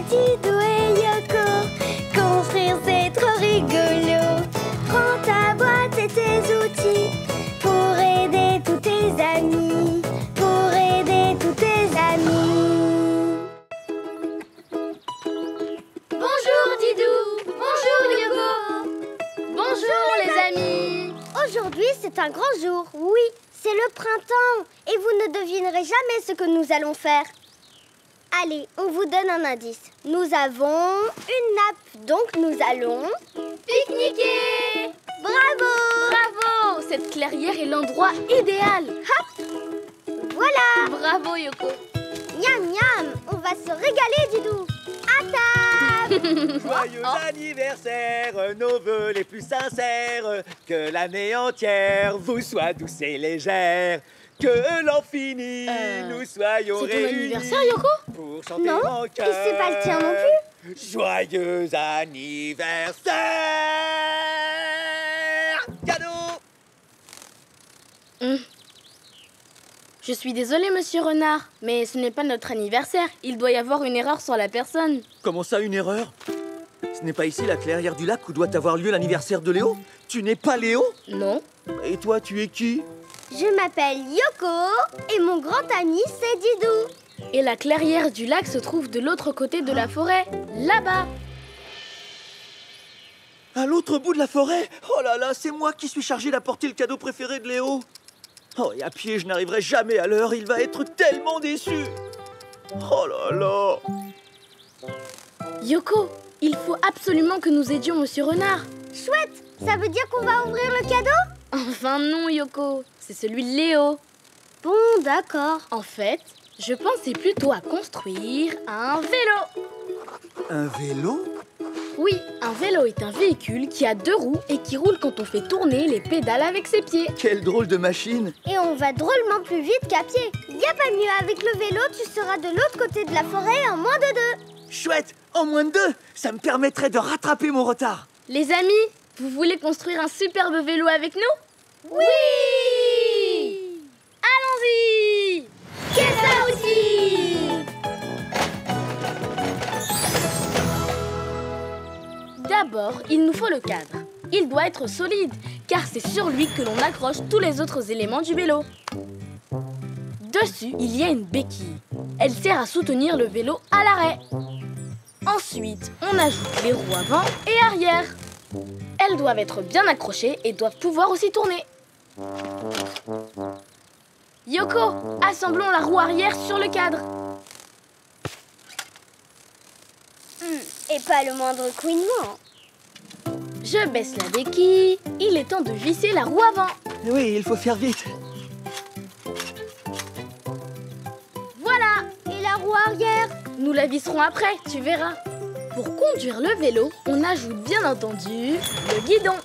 Didou et Yoko. Construire c'est trop rigolo. Prends ta boîte et tes outils pour aider tous tes amis. Pour aider tous tes amis. Bonjour Didou. Bonjour Yoko. Bonjour les amis. Aujourd'hui, c'est un grand jour, oui, c'est le printemps. Et vous ne devinerez jamais ce que nous allons faire. Allez, on vous donne un indice. Nous avons une nappe, donc nous allons... Pique-niquer. Bravo! Bravo. Cette clairière est l'endroit idéal. Hop! Voilà! Bravo Yoko. Miam miam! On va se régaler, Didou! À table! Joyeux anniversaire, nos vœux les plus sincères, que l'année entière vous soit douce et légère, que l'an fini nous soyons C'est ton réunis. anniversaire Yoko? Pour chanter Non, en et chœur. c'est pas le tien non plus. Joyeux anniversaire! Cadeau! Je suis désolée, monsieur Renard, mais ce n'est pas notre anniversaire. Il doit y avoir une erreur sur la personne. Comment ça, une erreur? Ce n'est pas ici la clairière du lac où doit avoir lieu l'anniversaire de Léo? Tu n'es pas Léo? Non. Et toi, tu es qui? Je m'appelle Yoko et mon grand ami, c'est Didou. Et la clairière du lac se trouve de l'autre côté de la forêt, là-bas. À l'autre bout de la forêt? Oh là là, c'est moi qui suis chargé d'apporter le cadeau préféré de Léo. Oh, et à pied, je n'arriverai jamais à l'heure. Il va être tellement déçu. Oh là là. Yoko, il faut absolument que nous aidions monsieur Renard. Chouette, ça veut dire qu'on va ouvrir le cadeau? Enfin non, Yoko, c'est celui de Léo. Bon, d'accord. En fait, je pensais plutôt à construire un vélo. Un vélo? Oui, un vélo est un véhicule qui a 2 roues et qui roule quand on fait tourner les pédales avec ses pieds. Quelle drôle de machine. Et on va drôlement plus vite qu'à pied. Y a pas mieux, avec le vélo, tu seras de l'autre côté de la forêt en moins de 2. Chouette, en moins de 2, ça me permettrait de rattraper mon retard. Les amis, vous voulez construire un superbe vélo avec nous? Oui! Allons-y! Qu'est ça aussi? D'abord, il nous faut le cadre. Il doit être solide, car c'est sur lui que l'on accroche tous les autres éléments du vélo. Dessus, il y a une béquille. Elle sert à soutenir le vélo à l'arrêt. Ensuite, on ajoute les roues avant et arrière. Elles doivent être bien accrochées et doivent pouvoir aussi tourner. Yoko, assemblons la roue arrière sur le cadre. Et pas le moindre couinement. Je baisse la béquille. Il est temps de visser la roue avant. Oui, il faut faire vite. Voilà, Et la roue arrière? nous la visserons après, tu verras. Pour conduire le vélo, on ajoute bien entendu le guidon.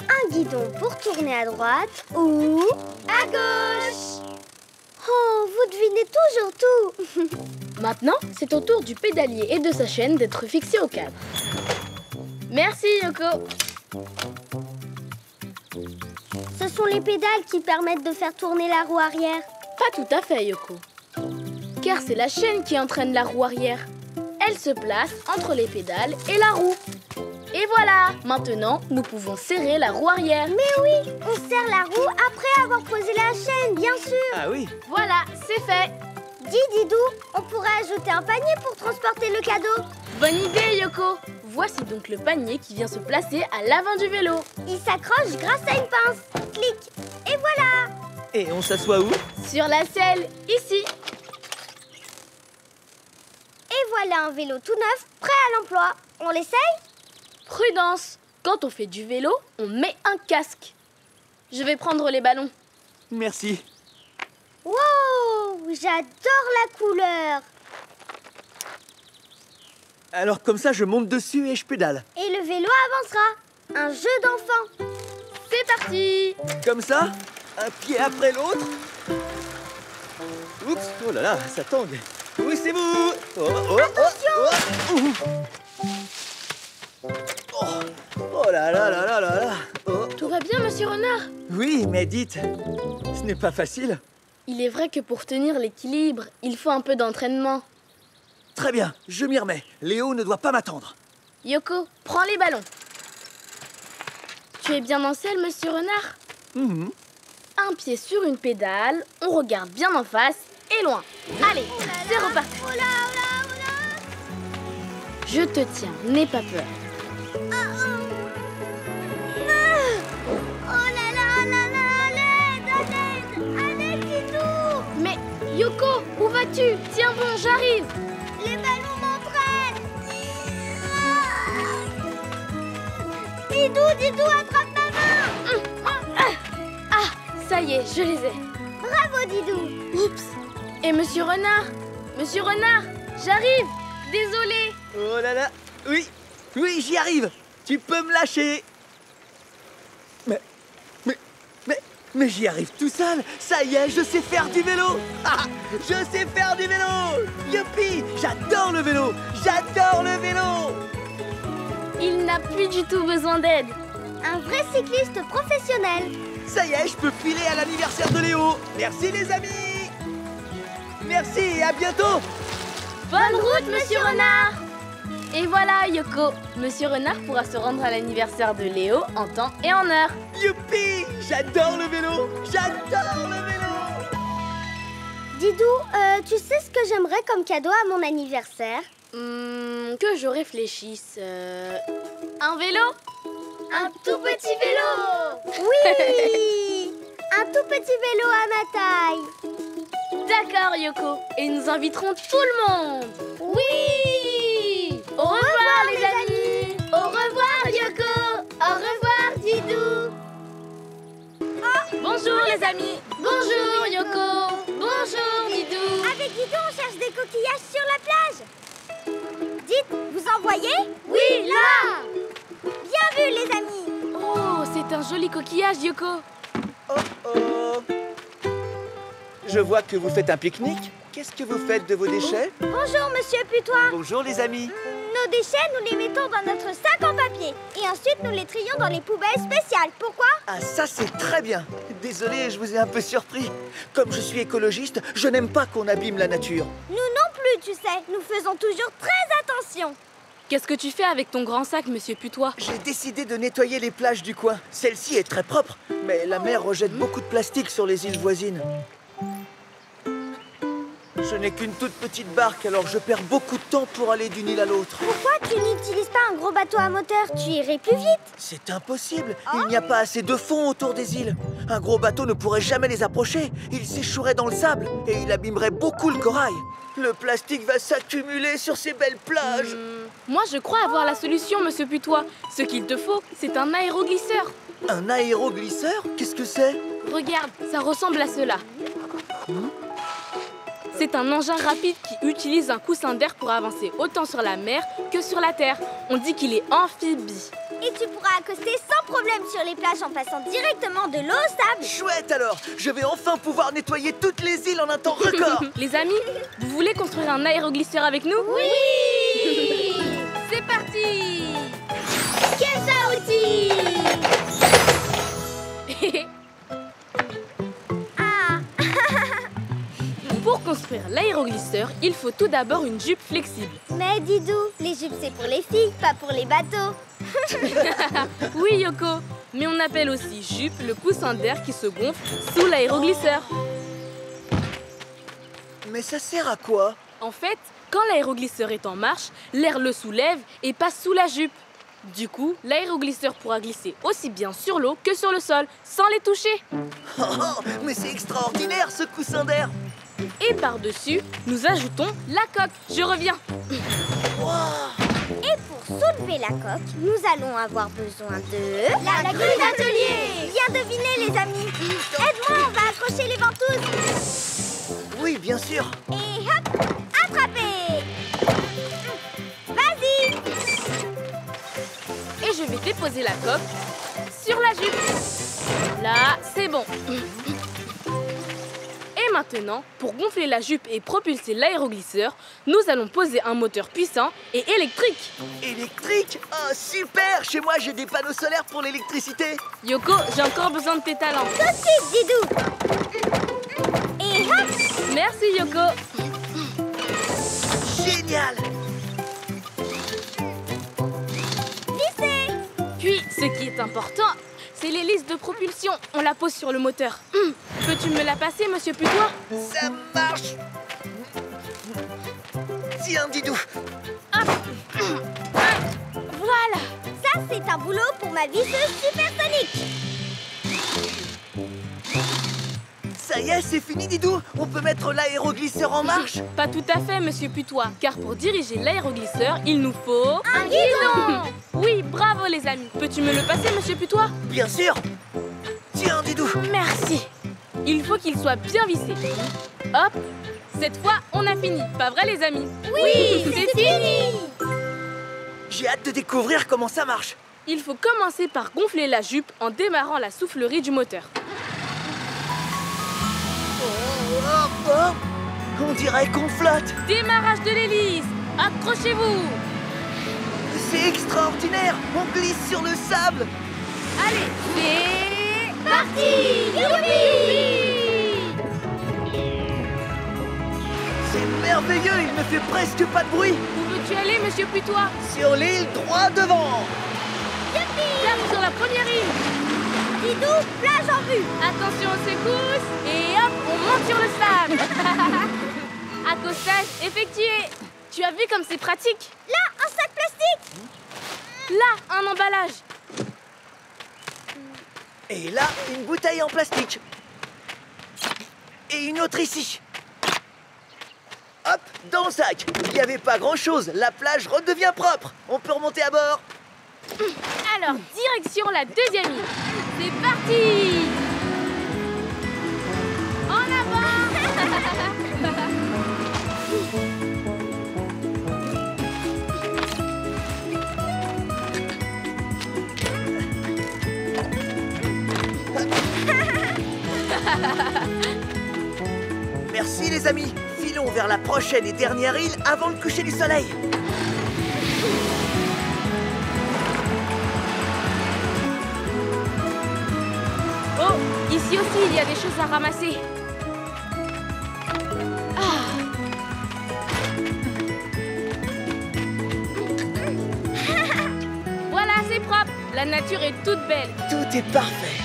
Un guidon pour tourner à droite ou à gauche. Oh, vous devinez toujours tout. Maintenant, c'est au tour du pédalier et de sa chaîne d'être fixés au cadre. Merci Yoko. Ce sont les pédales qui permettent de faire tourner la roue arrière. Pas tout à fait Yoko. Car c'est la chaîne qui entraîne la roue arrière. Elle se place entre les pédales et la roue. Et voilà, maintenant, nous pouvons serrer la roue arrière. Mais oui, on serre la roue après avoir posé la chaîne, bien sûr. Ah oui. Voilà, c'est fait. Dis Didou, on pourrait ajouter un panier pour transporter le cadeau. Bonne idée Yoko. Voici donc le panier qui vient se placer à l'avant du vélo. Il s'accroche grâce à une pince. Clic. Et voilà. Et on s'assoit où? Sur la selle, ici. Et voilà un vélo tout neuf, prêt à l'emploi. On l'essaye? Prudence, quand on fait du vélo, on met un casque. Je vais prendre les ballons. Merci. Wow, j'adore la couleur. Alors comme ça, je monte dessus et je pédale. Et le vélo avancera. Un jeu d'enfant. C'est parti. Comme ça, un pied après l'autre. Oups, oh là là, ça tangue. Poussez-vous. Attention. Oh là là là là là là. Oh. Tout va bien, monsieur Renard? Oui, mais dites, ce n'est pas facile. Il est vrai que pour tenir l'équilibre, il faut un peu d'entraînement. Très bien, je m'y remets. Léo ne doit pas m'attendre. Yoko, prends les ballons. Tu es bien en selle, monsieur Renard? Un pied sur une pédale, on regarde bien en face et loin. Allez, c'est reparti. Je te tiens, n'aie pas peur. Mais Yoko, où vas-tu? Tiens bon, j'arrive. Les ballons m'entraînent. Didou, attrape ma main. Ah, ça y est, je les ai. Bravo, Didou. Oups. Et monsieur Renard? Monsieur Renard, j'arrive. Désolé. Oh là là, oui, j'y arrive. Tu peux me lâcher. Mais j'y arrive tout seul. Ça y est, je sais faire du vélo. Ah, je sais faire du vélo. Youpi, j'adore le vélo. J'adore le vélo. Il n'a plus du tout besoin d'aide. Un vrai cycliste professionnel. Ça y est, je peux filer à l'anniversaire de Léo. Merci les amis. Merci et à bientôt. Bonne route, monsieur Renard. Et voilà, Yoko. Monsieur Renard pourra se rendre à l'anniversaire de Léo en temps et en heure. Youpi, j'adore le vélo. J'adore le vélo. Didou, tu sais ce que j'aimerais comme cadeau à mon anniversaire? Que je réfléchisse. Un vélo? Un tout petit vélo. Oui. Un tout petit vélo à ma taille. D'accord, Yoko. Et nous inviterons tout le monde. Oui. Au revoir, les amis. Au revoir, Yoko. Au revoir, Didou. Bonjour, les amis. Bonjour, Yoko. Bonjour, Didou. Avec Didou, on cherche des coquillages sur la plage. Dites, vous en voyez? Oui, là. Bien vu, les amis. Oh, c'est un joli coquillage, Yoko. Oh. Je vois que vous faites un pique-nique. Qu'est-ce que vous faites de vos déchets? Bonjour, monsieur Putois. Bonjour les amis. Nos déchets, nous les mettons dans notre sac en papier. Et ensuite, nous les trions dans les poubelles spéciales. Pourquoi? Ah ça c'est très bien. Désolé, je vous ai un peu surpris. Comme je suis écologiste, je n'aime pas qu'on abîme la nature. Nous non plus, tu sais. Nous faisons toujours très attention. Qu'est-ce que tu fais avec ton grand sac, monsieur Putois? J'ai décidé de nettoyer les plages du coin. Celle-ci est très propre, mais la mer rejette beaucoup de plastique sur les îles voisines. Je n'ai qu'une toute petite barque, alors je perds beaucoup de temps pour aller d'une île à l'autre. Pourquoi tu n'utilises pas un gros bateau à moteur? Tu irais plus vite. C'est impossible. Il n'y a pas assez de fond autour des îles. Un gros bateau ne pourrait jamais les approcher. Il s'échouerait dans le sable et il abîmerait beaucoup le corail. Le plastique va s'accumuler sur ces belles plages. Moi, je crois avoir la solution, monsieur Putois. Ce qu'il te faut, c'est un aéroglisseur. Un aéroglisseur? Qu'est-ce que c'est? Regarde, ça ressemble à cela. C'est un engin rapide qui utilise un coussin d'air pour avancer autant sur la mer que sur la terre. On dit qu'il est amphibie. Et tu pourras accoster sans problème sur les plages en passant directement de l'eau au sable. Chouette alors! Je vais enfin pouvoir nettoyer toutes les îles en un temps record. Les amis, vous voulez construire un aéroglisseur avec nous? Oui. C'est parti! Outil. Pour construire l'aéroglisseur, il faut tout d'abord une jupe flexible. Mais Didou, les jupes c'est pour les filles, pas pour les bateaux. Oui, Yoko, mais on appelle aussi jupe le coussin d'air qui se gonfle sous l'aéroglisseur. Mais ça sert à quoi? En fait, quand l'aéroglisseur est en marche, l'air le soulève et passe sous la jupe. Du coup, l'aéroglisseur pourra glisser aussi bien sur l'eau que sur le sol, sans les toucher. Oh, mais c'est extraordinaire ce coussin d'air! Et par-dessus, nous ajoutons la coque. Je reviens. Et pour soulever la coque, nous allons avoir besoin de... La grue d'atelier. Bien deviné, les amis. Aide-moi, on va accrocher les ventouses. Oui, bien sûr. Et hop, attrapez. Vas-y. Et je vais déposer la coque sur la jupe. Là, c'est bon. Et maintenant, pour gonfler la jupe et propulser l'aéroglisseur, nous allons poser un moteur puissant et électrique. Électrique? Oh, super! Chez moi, j'ai des panneaux solaires pour l'électricité. Yoko, j'ai encore besoin de tes talents. Tout de suite, Didou. Et hop. Merci, Yoko. Génial! Génial! Vissez! Puis, ce qui est important, c'est l'hélice de propulsion. On la pose sur le moteur. Peux-tu me la passer, monsieur Putois? Ça marche! Tiens, Didou! Voilà! Ça, c'est un boulot pour ma visseuse supersonique. Ça y est, c'est fini, Didou! On peut mettre l'aéroglisseur en marche? Pas tout à fait, monsieur Putois, car pour diriger l'aéroglisseur, il nous faut... Un guidon! Oui, bravo les amis. Peux-tu me le passer, monsieur Putois? Bien sûr! Tiens, Didou! Merci. Il faut qu'il soit bien vissé. Hop! Cette fois, on a fini. Pas vrai, les amis? Oui, c'est fini! J'ai hâte de découvrir comment ça marche. Il faut commencer par gonfler la jupe en démarrant la soufflerie du moteur. On dirait qu'on flotte. Démarrage de l'hélice. Accrochez-vous. C'est extraordinaire. On glisse sur le sable. Allez, c'est... Parti! Youpi! C'est merveilleux. Il ne fait presque pas de bruit. Où veux-tu aller, monsieur Putois? Sur l'île, droit devant. Tape sur la première île. Didou, plage en vue! Attention aux secousses. Et hop, on monte sur le sable. Accostage effectué. Tu as vu comme c'est pratique? Là, un sac plastique! Là, un emballage. Et là, une bouteille en plastique. Et une autre ici. Hop, dans le sac. Il n'y avait pas grand-chose. La plage redevient propre. On peut remonter à bord. Alors, direction la deuxième île. C'est parti! En avant! Merci les amis. Filons vers la prochaine et dernière île avant le coucher du soleil. Oh, ici aussi, il y a des choses à ramasser. Voilà, c'est propre. La nature est toute belle. Tout est parfait.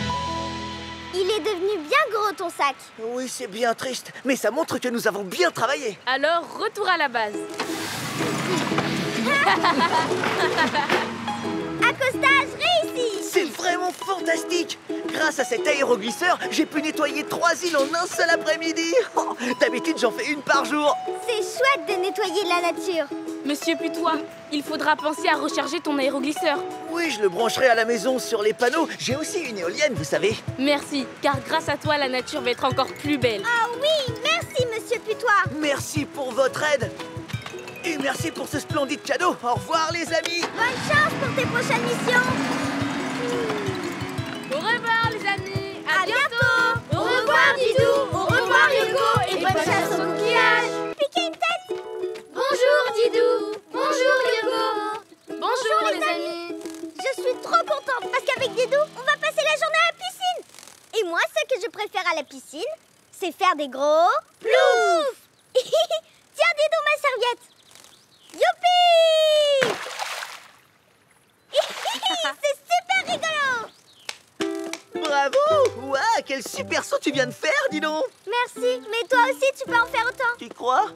Il est devenu bien gros ton sac. Oui, c'est bien triste, mais ça montre que nous avons bien travaillé. Alors, retour à la base. Accostage réussi! C'est vraiment fantastique. Grâce à cet aéroglisseur, j'ai pu nettoyer 3 îles en un seul après-midi. Oh, d'habitude, j'en fais une par jour. C'est chouette de nettoyer la nature. Monsieur Putois, il faudra penser à recharger ton aéroglisseur. Oui, je le brancherai à la maison sur les panneaux. J'ai aussi une éolienne, vous savez. Merci, car grâce à toi, la nature va être encore plus belle. Ah oui, merci monsieur Putois. Merci pour votre aide. Et merci pour ce splendide cadeau. Au revoir, les amis. Bonne chance pour tes prochaines missions. Au revoir, les amis. À bientôt. Au revoir Didou. Au revoir Yoko. Et bonne chasse au coquillage. Piquez une tête. Bonjour, Didou. Bonjour, Yoko. Bonjour, les amis. Je suis trop contente parce qu'avec Didou, on va passer la journée à la piscine. Et moi, ce que je préfère à la piscine, c'est faire des gros plouf. Tiens Didou, ma serviette. Youpi. C'est super rigolo. Bravo. Ouah, quel super saut tu viens de faire, dis donc. Merci, mais toi aussi, tu peux en faire autant. Tu crois?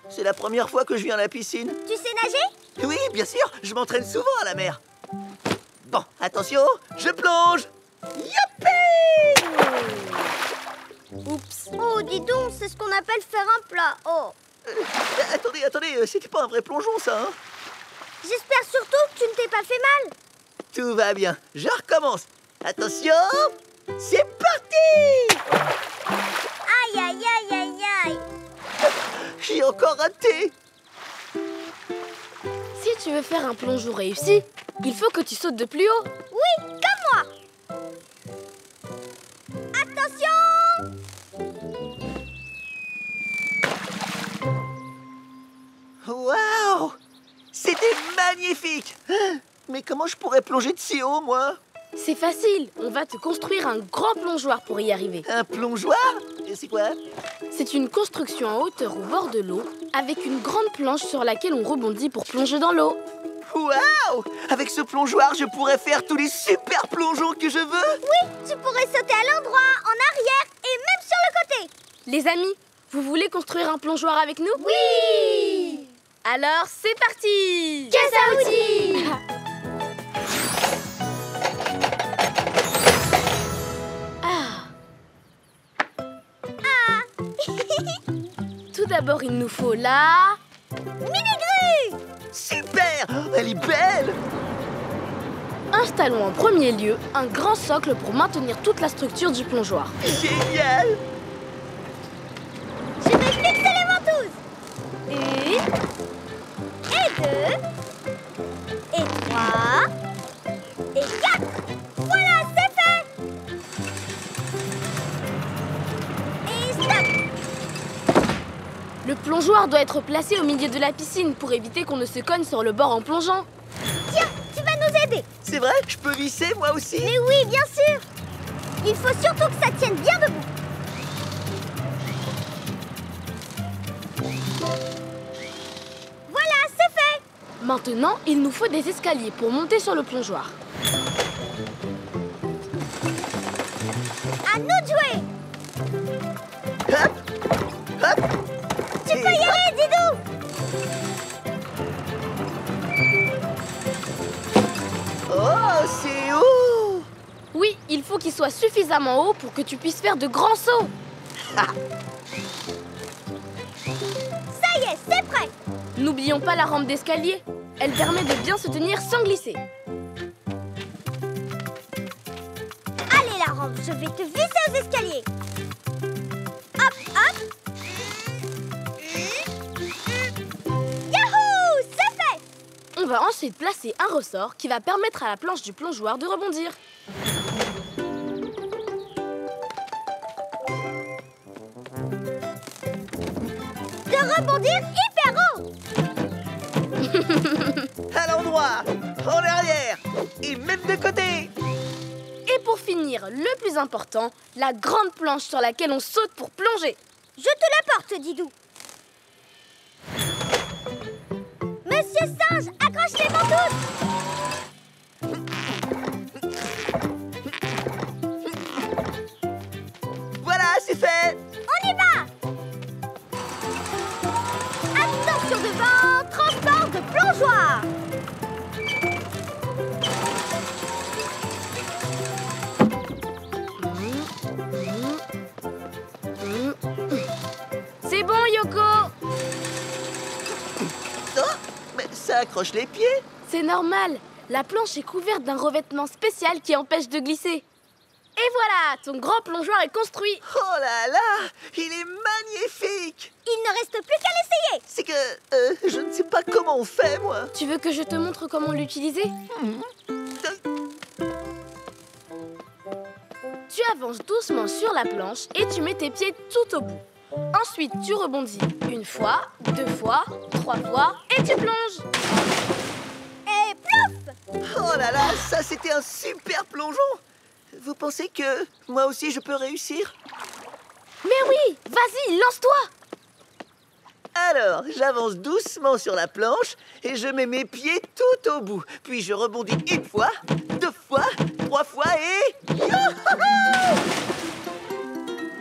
C'est la première fois que je viens à la piscine. Tu sais nager? Oui, bien sûr, je m'entraîne souvent à la mer. Bon, attention, je plonge. Youpi! Oups. Oh, dis donc, c'est ce qu'on appelle faire un plat. Oh. Attendez, c'était pas un vrai plongeon, ça, hein? J'espère surtout que tu ne t'es pas fait mal. Tout va bien, je recommence. Attention, c'est parti! Aïe, aïe, aïe, aïe, aïe. J'ai encore raté. Si tu veux faire un plongeon réussi, il faut que tu sautes de plus haut. Oui, comme moi. Attention! Waouh! C'était magnifique! Mais comment je pourrais plonger de si haut, moi? C'est facile, on va te construire un grand plongeoir pour y arriver. Un plongeoir? Et c'est quoi? C'est une construction en hauteur au bord de l'eau, avec une grande planche sur laquelle on rebondit pour plonger dans l'eau. Waouh! Avec ce plongeoir, je pourrais faire tous les super plongeons que je veux. Oui, tu pourrais sauter à l'endroit, en arrière et même sur le côté. Les amis, vous voulez construire un plongeoir avec nous? Oui! Alors, c'est parti! Caisse à outils! Tout d'abord, il nous faut la... Mini-grue! Super! Elle est belle! Installons en premier lieu un grand socle pour maintenir toute la structure du plongeoir. Génial! Je vais fixer les ventouses. 1 et 2 et 3 et 4. Voilà, c'est fait. Et stop. Le plongeoir doit être placé au milieu de la piscine pour éviter qu'on ne se cogne sur le bord en plongeant. Tiens, tu vas nous aider. C'est vrai? Je peux visser moi aussi? Mais oui, bien sûr. Il faut surtout que ça tienne bien debout. Voilà, c'est fait. Maintenant, il nous faut des escaliers pour monter sur le plongeoir. À nous de jouer. Hop! Hop! Tu peux y aller, Didou. Oh, c'est haut! Oui, il faut qu'il soit suffisamment haut pour que tu puisses faire de grands sauts. Ça y est, c'est prêt. N'oublions pas la rampe d'escalier. Elle permet de bien se tenir sans glisser. Allez, la rampe, je vais te visser aux escaliers. Hop, hop. Yahoo! C'est fait. On va ensuite placer un ressort qui va permettre à la planche du plongeoir de rebondir. De rebondir hyper haut. À l'endroit, en arrière et même de côté. Et pour finir, le plus important, la grande planche sur laquelle on saute pour plonger. Je te la porte, Didou. Monsieur Singe, accroche les ventouses. Voilà, c'est fait. On y va. Attention devant, transport de plongeoir. C'est bon, Yoko! Oh, mais ça accroche les pieds. C'est normal. La planche est couverte d'un revêtement spécial qui empêche de glisser. Et voilà, ton grand plongeoir est construit. Oh là là, il est magnifique. Il ne reste plus qu'à l'essayer. C'est que je ne sais pas comment on fait, moi. Tu veux que je te montre comment l'utiliser? Tu avances doucement sur la planche et tu mets tes pieds tout au bout. Ensuite, tu rebondis 1 fois, 2 fois, 3 fois et tu plonges. Et plouf! Oh là là, ça c'était un super plongeon. Vous pensez que moi aussi je peux réussir? Mais oui, vas-y, lance-toi. Alors, j'avance doucement sur la planche et je mets mes pieds tout au bout. Puis je rebondis 1 fois, 2 fois, 3 fois et...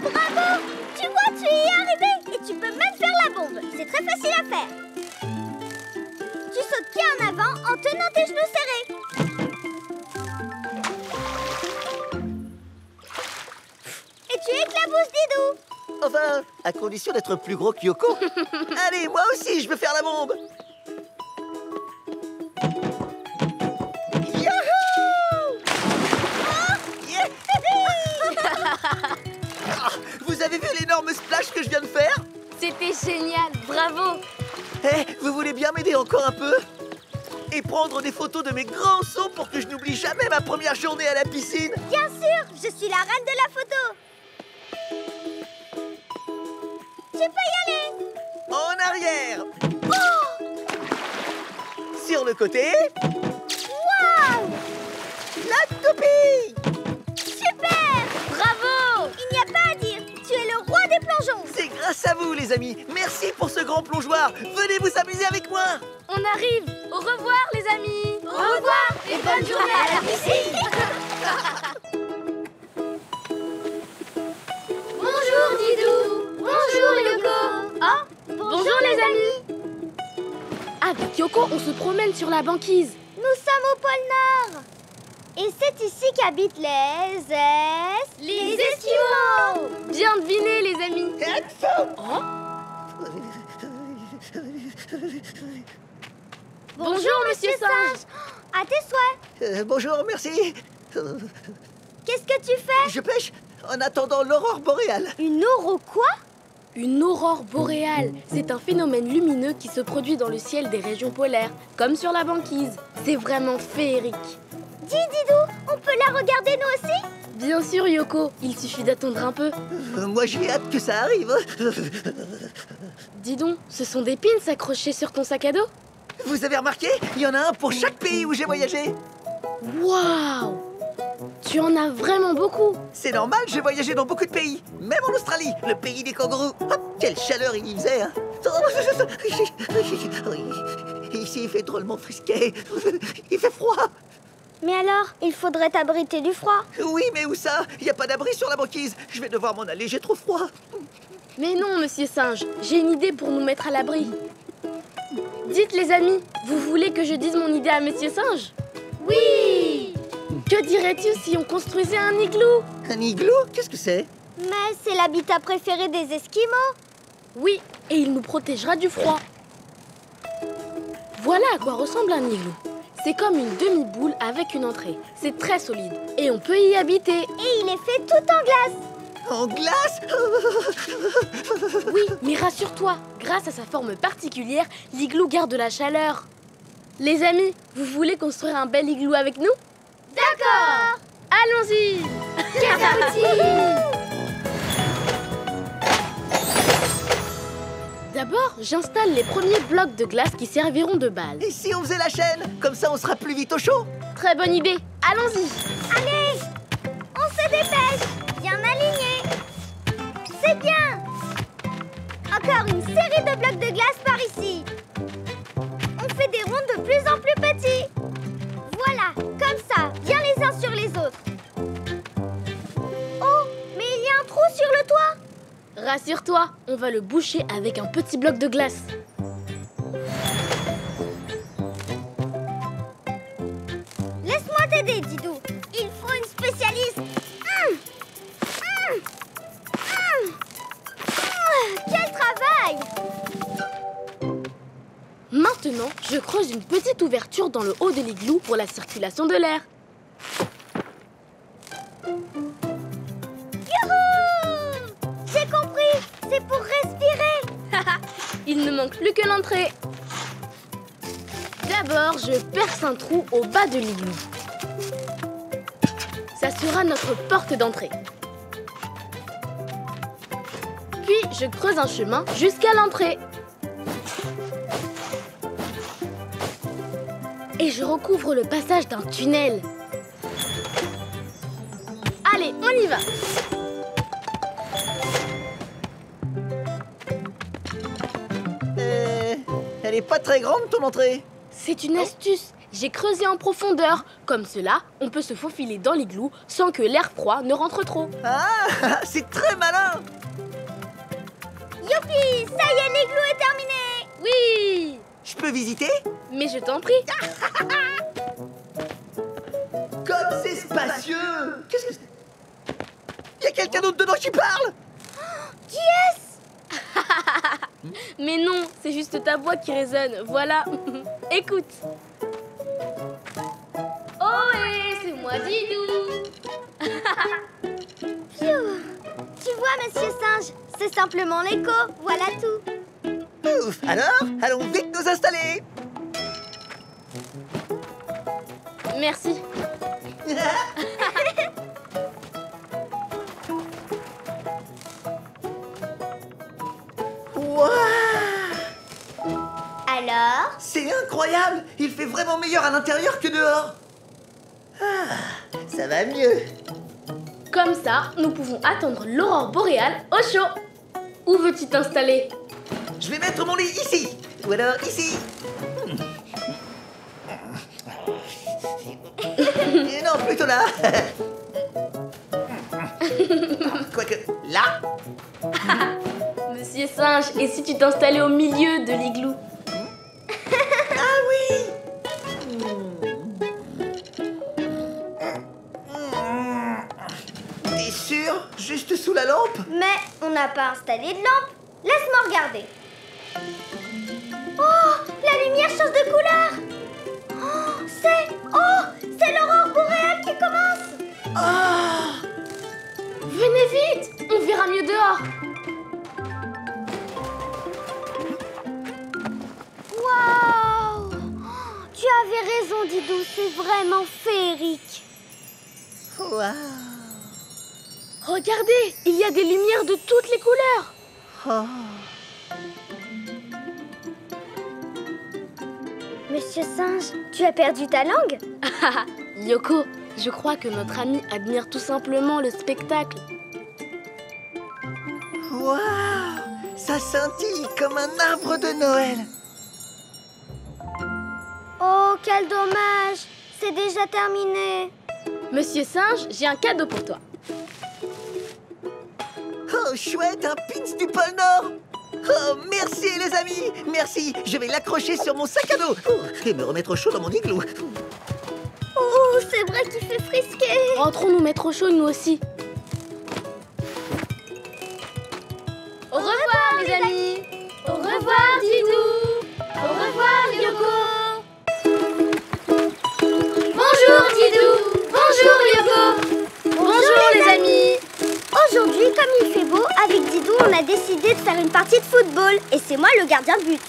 Bravo! Tu vois, tu y es arrivé et tu peux même faire la bombe. C'est très facile à faire. Tu sautes pied en avant en tenant tes genoux serrés. Et tu éclabousses, Didou. Enfin, à condition d'être plus gros que Yoko. Allez, moi aussi, je veux faire la bombe. Yahoo! Yeah! Ah, vous avez vu l'énorme splash que je viens de faire? C'était génial, bravo. Eh, vous voulez bien m'aider encore un peu? Et prendre des photos de mes grands sauts pour que je n'oublie jamais ma première journée à la piscine? Bien sûr, je suis la reine de la photo. Tu peux y aller. En arrière. Oh! Sur le côté. Waouh! La toupie! Super! Bravo. Il n'y a pas à dire. Tu es le roi des plongeons. C'est grâce grâce à vous, les amis. Merci pour ce grand plongeoir. Venez vous amuser avec moi. On arrive. Au revoir, les amis. Au revoir et bonne journée à la piscine. Bonjour Didou. Bonjour Yoko. Ah, bonjour les amis. Avec Yoko, on se promène sur la banquise. Nous sommes au pôle Nord. Et c'est ici qu'habitent les Esquimaux. Bien deviné, les amis. Oh. Bonjour, Monsieur Singe. À tes souhaits. Bonjour, merci. Qu'est-ce que tu fais? Je pêche en attendant l'aurore boréale. Une auro quoi? Une aurore boréale, c'est un phénomène lumineux qui se produit dans le ciel des régions polaires, comme sur la banquise. C'est vraiment féerique. Dis Didou, on peut la regarder nous aussi? Bien sûr, Yoko, il suffit d'attendre un peu. Moi, j'ai hâte que ça arrive. Dis donc, ce sont des pins accrochés sur ton sac à dos? Vous avez remarqué? Il y en a un pour chaque pays où j'ai voyagé. Waouh! Tu en as vraiment beaucoup. C'est normal, j'ai voyagé dans beaucoup de pays. Même en Australie, le pays des kangourous. Hop, quelle chaleur il y faisait, hein. Ici, il fait drôlement frisqué. Il fait froid. Mais alors, il faudrait t'abriter du froid. Oui, mais où ça? Il n'y a pas d'abri sur la banquise. Je vais devoir m'en aller, j'ai trop froid. Mais non, Monsieur Singe, j'ai une idée pour nous mettre à l'abri. Dites les amis, vous voulez que je dise mon idée à Monsieur Singe? Oui! Que dirais-tu si on construisait un igloo? Un igloo? Qu'est-ce que c'est? Mais c'est l'habitat préféré des Esquimaux. Oui, et il nous protégera du froid. Voilà à quoi ressemble un igloo. C'est comme une demi-boule avec une entrée. C'est très solide et on peut y habiter. Et il est fait tout en glace. En glace? Oui, mais rassure-toi, grâce à sa forme particulière, l'igloo garde la chaleur. Les amis, vous voulez construire un bel igloo avec nous? D'accord. Allons-y! D'abord, j'installe les premiers blocs de glace qui serviront de base. Et si on faisait la chaîne? Comme ça, on sera plus vite au chaud. Très bonne idée, allons-y! Allez, on se dépêche. Bien aligné. C'est bien. Encore une série de blocs de glace par ici. On fait des ronds de plus en plus petits. Voilà, comme ça, bien les uns sur les autres. Oh, mais il y a un trou sur le toit. Rassure-toi, on va le boucher avec un petit bloc de glace. Laisse-moi t'aider, Didou. Il faut une spécialiste. Quel travail! Maintenant, je creuse une petite ouverture dans le haut de l'igloo pour la circulation de l'air. Youhou! J'ai compris, c'est pour respirer. Il ne manque plus que l'entrée. D'abord, je perce un trou au bas de l'igloo. Ça sera notre porte d'entrée. Puis, je creuse un chemin jusqu'à l'entrée. Et je recouvre le passage d'un tunnel. Allez, on y va! Elle est pas très grande, ton entrée. C'est une astuce. J'ai creusé en profondeur. Comme cela, on peut se faufiler dans l'igloo sans que l'air froid ne rentre trop. Ah, c'est très malin. Youpi, ça y est, l'igloo est terminé. Oui! Je peux visiter? Mais je t'en prie. Comme c'est spacieux. Qu'est-ce que c'est? Il y a quelqu'un d'autre dedans qui parle. Qui est-ce? Mais non, c'est juste ta voix qui résonne. Voilà. Écoute. Ohé, c'est moi, Didou. Pfiou. Tu vois, Monsieur Singe, c'est simplement l'écho, voilà tout. Ouf, alors, allons vite nous installer. Merci. Waouh! Alors? C'est incroyable. Il fait vraiment meilleur à l'intérieur que dehors. Ah, ça va mieux. Comme ça, nous pouvons attendre l'aurore boréale au chaud. où veux-tu t'installer? Je vais mettre mon lit ici. Ou alors ici. Non, plutôt là. Quoique, là. Monsieur Singe, et si tu t'installais au milieu de l'igloo? Ah oui. T'es sûr? Juste sous la lampe? Mais on n'a pas installé de lampe. Laisse-moi regarder. Oh, la lumière change de couleur. C'est l'aurore boréale qui commence. Ah! Venez vite, on verra mieux dehors. Waouh! Tu avais raison, Didou, c'est vraiment féerique. Waouh! Regardez, il y a des lumières de toutes les couleurs. Oh. Monsieur Singe, tu as perdu ta langue? Yoko, je crois que notre ami admire tout simplement le spectacle. Waouh! Ça scintille comme un arbre de Noël. Oh, quel dommage! C'est déjà terminé. Monsieur Singe, j'ai un cadeau pour toi. Oh, chouette, un pins du pôle Nord. Oh, merci les amis, merci. Je vais l'accrocher sur mon sac à dos et me remettre au chaud dans mon igloo. Oh, c'est vrai qu'il fait frisquer. Rentrons nous mettre au chaud, nous aussi. Au revoir, les amis. Au revoir, Didou. Au revoir, Yoko. Bonjour, Didou. Bonjour, Yoko. Bonjour, les amis. Aujourd'hui, comme il fait beau, avec Didou, on a décidé de faire une partie de football. Et c'est moi le gardien de but.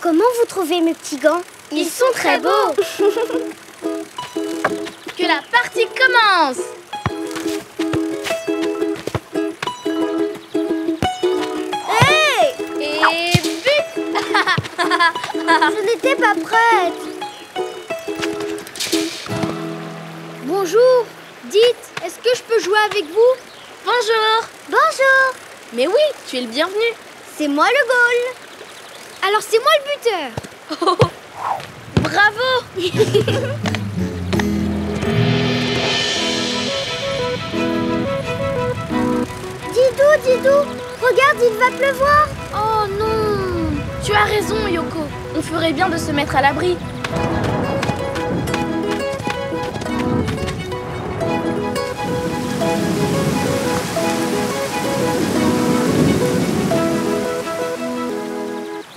Comment vous trouvez mes petits gants? Ils sont très beaux. Que la partie commence. Hey! Et but. Je n'étais pas prête. Bonjour. Dites, est-ce que je peux jouer avec vous? Bonjour. Bonjour. Mais oui, tu es le bienvenu. C'est moi le goal. Alors c'est moi le buteur. Bravo. Didou, regarde, il va pleuvoir. Oh non. Tu as raison, Yoko. On ferait bien de se mettre à l'abri.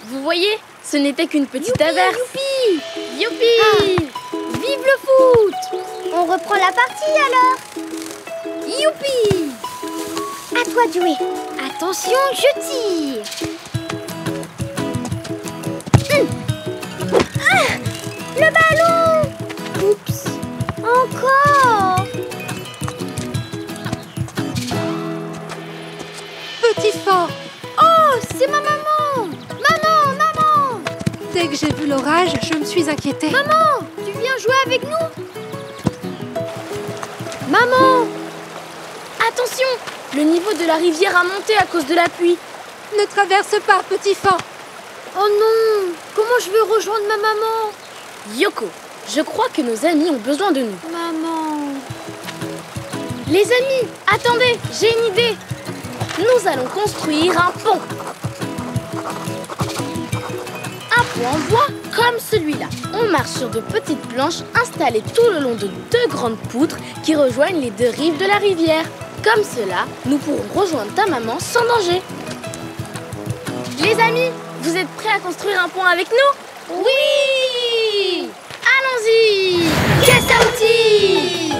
Vous voyez, ce n'était qu'une petite averse. Youpi! Youpi! Vive le foot! On reprend la partie alors. Youpi! À toi de jouer. Attention, je tire. Le ballon! Oups! Encore! Petit Fan, Oh, c'est ma maman! Maman! dès que j'ai vu l'orage, je me suis inquiétée. Maman! Tu viens jouer avec nous? Maman! Attention! Le niveau de la rivière a monté à cause de la pluie. Ne traverse pas, Petit Fan. Oh non! Comment je vais rejoindre ma maman? Yoko, je crois que nos amis ont besoin de nous. Maman! Les amis, attendez, j'ai une idée. Nous allons construire un pont. Un pont en bois comme celui-là. On marche sur de petites planches installées tout le long de deux grandes poutres qui rejoignent les deux rives de la rivière. Comme cela, nous pourrons rejoindre ta maman sans danger. Les amis, vous êtes prêts à construire un pont avec nous? Oui! Allons-y! Caisse à outils!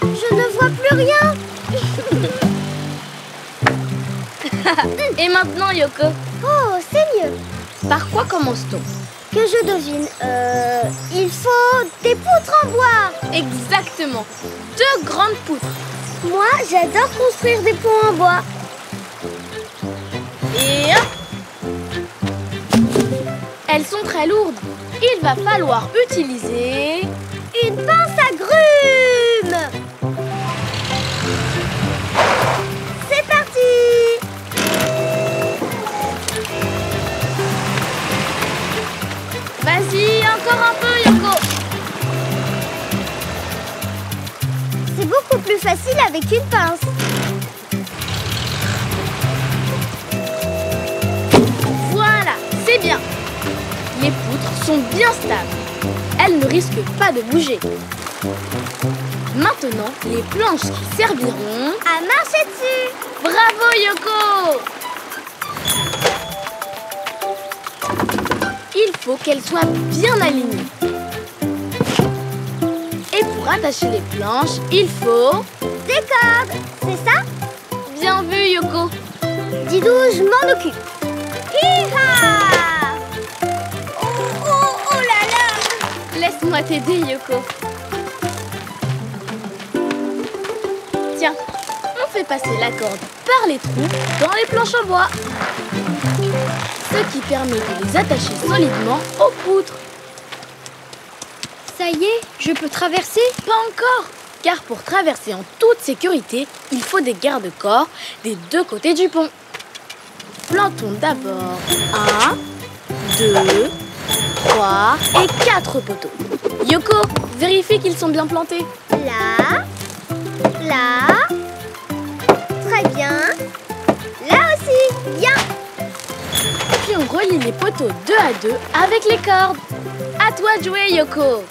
Je ne vois plus rien! Et maintenant, Yoko, Oh, c'est mieux! par quoi commence-t-on? Que je devine, il faut des poutres en bois! Exactement, deux grandes poutres. Moi, j'adore construire des ponts en bois. Et hop! Elles sont très lourdes. Il va falloir utiliser Une pince à grue! avec une pince. Voilà, c'est bien. Les poutres sont bien stables. Elles ne risquent pas de bouger. Maintenant, les planches qui serviront À marcher dessus. Bravo Yoko! Il faut qu'elles soient bien alignées. Et pour attacher les planches, il faut... Des cordes, c'est ça? Bien vu Yoko! Didou, je m'en occupe. Hi-ha! Oh là là! Laisse-moi t'aider Yoko. Tiens, on fait passer la corde par les trous dans les planches en bois. Ce qui permet de les attacher solidement aux poutres. Ça y est, je peux traverser? Pas encore, car pour traverser en toute sécurité, il faut des garde-corps des deux côtés du pont. Plantons d'abord 1, 2, 3 et 4 poteaux. Yoko, vérifie qu'ils sont bien plantés. Là. Très bien. Là aussi, bien. Puis on relie les poteaux 2 à 2 avec les cordes. À toi de jouer, Yoko.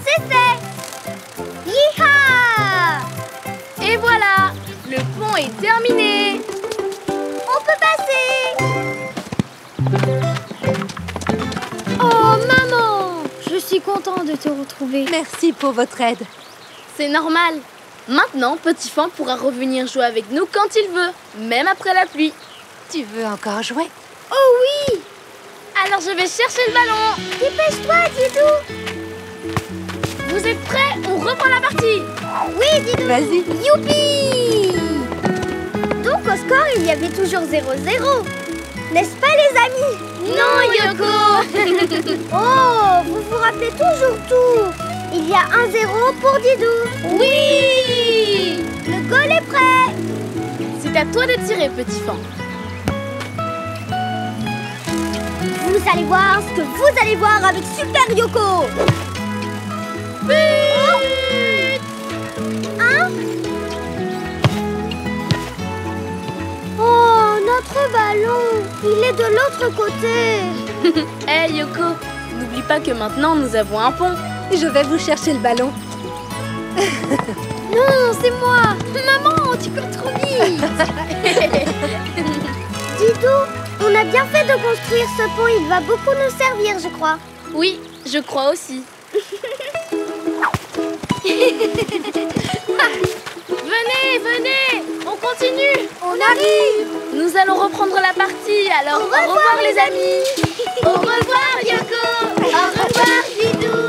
C'est fait. Hi-ha! Et voilà, le pont est terminé. On peut passer. Oh maman! Je suis contente de te retrouver. Merci pour votre aide. C'est normal. Maintenant, Petit Fan pourra revenir jouer avec nous quand il veut, même après la pluie. Tu veux encore jouer? Oh oui! Alors je vais chercher le ballon. Dépêche-toi, Didou. Vous êtes prêts? On reprend la partie. Oui, Didou. Vas-y. Youpi! Donc au score, il y avait toujours 0-0. N'est-ce pas, les amis? Non, Yoko. Oh, vous vous rappelez toujours tout. Il y a 1-0 pour Didou. Oui! Le goal est prêt. C'est à toi de tirer, Petit Fan. Vous allez voir ce que vous allez voir avec Super Yoko. But! Hein? Oh, notre ballon. Il est de l'autre côté. Hey Yoko, n'oublie pas que maintenant nous avons un pont. Je vais vous chercher le ballon. Non, c'est moi. Maman, tu cours trop vite. Didou, on a bien fait de construire ce pont. Il va beaucoup nous servir, je crois. Oui, je crois aussi. Venez, on continue. On arrive. Nous allons reprendre la partie, alors Au revoir, les amis. Au revoir, Yoko. Au revoir, Didou.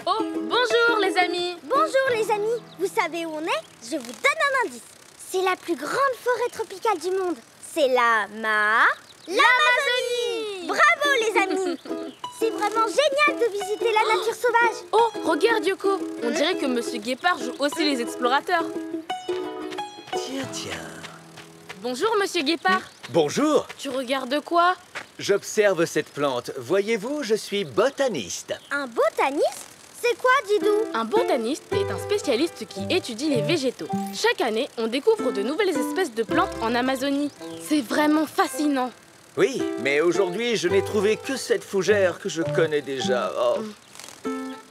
Oh, bonjour les amis. Bonjour les amis, vous savez où on est? Je vous donne un indice. C'est la plus grande forêt tropicale du monde. C'est l'Amazonie. Bravo les amis. C'est vraiment génial de visiter la nature sauvage. Oh, regarde Yoko, on dirait que Monsieur Guépard joue aussi les explorateurs. Tiens. Bonjour Monsieur Guépard. Bonjour. Tu regardes quoi? J'observe cette plante. Voyez-vous, je suis botaniste. Un botaniste? C'est quoi, Didou? Un botaniste est un spécialiste qui étudie les végétaux. Chaque année, on découvre de nouvelles espèces de plantes en Amazonie. C'est vraiment fascinant. Oui, mais aujourd'hui, je n'ai trouvé que cette fougère que je connais déjà. Oh.